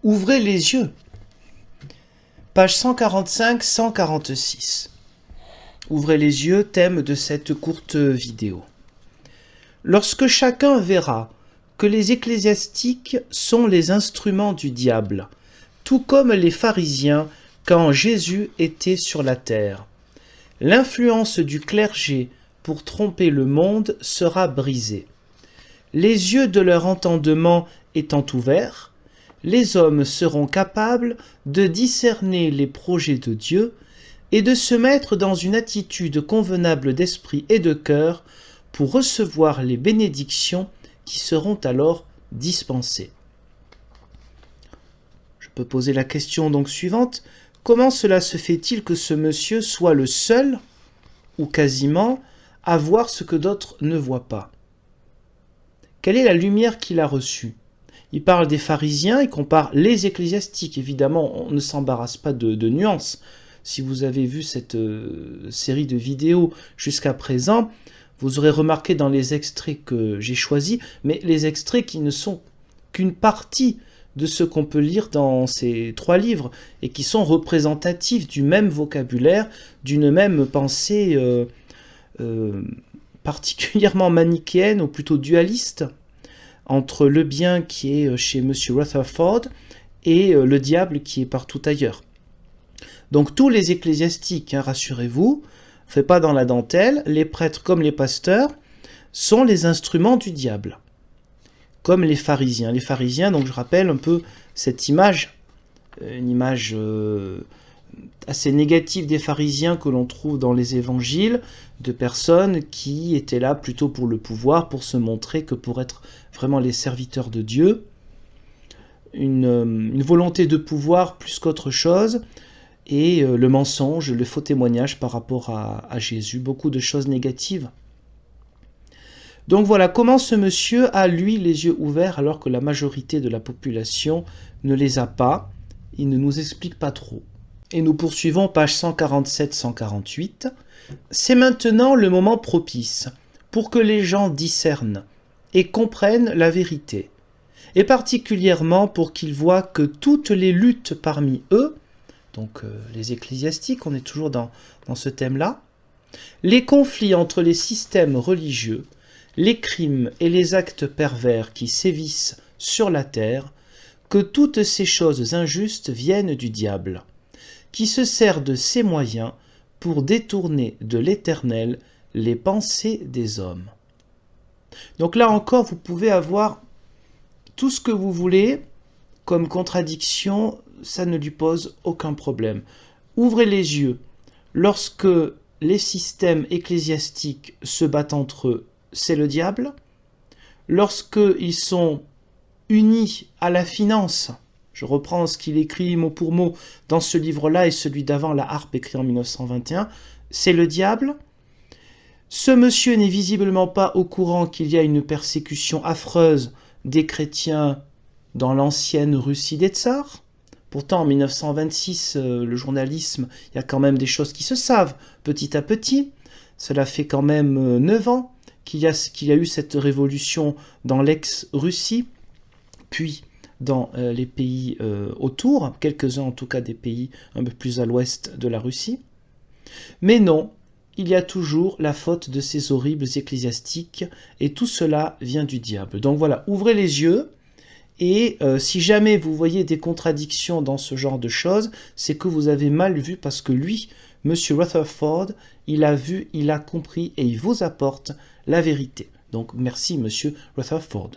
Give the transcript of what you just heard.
Ouvrez les yeux. Page 145-146. Ouvrez les yeux, thème de cette courte vidéo. Lorsque chacun verra que les ecclésiastiques sont les instruments du diable, tout comme les pharisiens quand Jésus était sur la terre, l'influence du clergé pour tromper le monde sera brisée. Les yeux de leur entendement étant ouverts, les hommes seront capables de discerner les projets de Dieu et de se mettre dans une attitude convenable d'esprit et de cœur pour recevoir les bénédictions qui seront alors dispensées. Je peux poser la question donc suivante. Comment cela se fait-il que ce monsieur soit le seul, ou quasiment, à voir ce que d'autres ne voient pas? Quelle est la lumière qu'il a reçue? Il parle des pharisiens, il compare les ecclésiastiques. Évidemment, on ne s'embarrasse pas de nuances. Si vous avez vu cette série de vidéos jusqu'à présent, vous aurez remarqué dans les extraits que j'ai choisis, mais les extraits qui ne sont qu'une partie de ce qu'on peut lire dans ces 3 livres et qui sont représentatifs du même vocabulaire, d'une même pensée particulièrement manichéenne ou plutôt dualiste entre le bien qui est chez M. Rutherford et le diable qui est partout ailleurs. Donc tous les ecclésiastiques, rassurez-vous, fait pas dans la dentelle, les prêtres comme les pasteurs sont les instruments du diable, comme les pharisiens. Les pharisiens, donc je rappelle un peu cette image, une image assez négative des pharisiens que l'on trouve dans les évangiles, de personnes qui étaient là plutôt pour le pouvoir, pour se montrer que pour être vraiment les serviteurs de Dieu, une volonté de pouvoir plus qu'autre chose, et le mensonge, le faux témoignage par rapport à Jésus, beaucoup de choses négatives. Donc voilà, comment ce monsieur a, lui, les yeux ouverts alors que la majorité de la population ne les a pas. Il ne nous explique pas trop. Et nous poursuivons page 147-148. C'est maintenant le moment propice pour que les gens discernent et comprennent la vérité, et particulièrement pour qu'ils voient que toutes les luttes parmi eux, donc les ecclésiastiques, on est toujours dans ce thème-là, les conflits entre les systèmes religieux, les crimes et les actes pervers qui sévissent sur la terre, que toutes ces choses injustes viennent du diable, qui se sert de ces moyens pour détourner de l'Éternel les pensées des hommes. Donc là encore, vous pouvez avoir tout ce que vous voulez comme contradiction, ça ne lui pose aucun problème. Ouvrez les yeux. Lorsque les systèmes ecclésiastiques se battent entre eux, c'est le diable. Lorsqu'ils sont unis à la finance, je reprends ce qu'il écrit mot pour mot dans ce livre-là et celui d'avant, La Harpe, écrit en 1921, c'est le diable. Ce monsieur n'est visiblement pas au courant qu'il y a une persécution affreuse des chrétiens dans l'ancienne Russie des tsars. Pourtant, en 1926, le journalisme, il y a quand même des choses qui se savent petit à petit. Cela fait quand même 9 ans qu'il y a eu cette révolution dans l'ex-Russie, puis dans les pays autour, quelques-uns en tout cas des pays un peu plus à l'ouest de la Russie. Mais non, il y a toujours la faute de ces horribles ecclésiastiques, et tout cela vient du diable. Donc voilà, ouvrez les yeux, et si jamais vous voyez des contradictions dans ce genre de choses, c'est que vous avez mal vu, parce que lui, M. Rutherford, il a vu, il a compris, et il vous apporte la vérité. Donc merci M. Rutherford.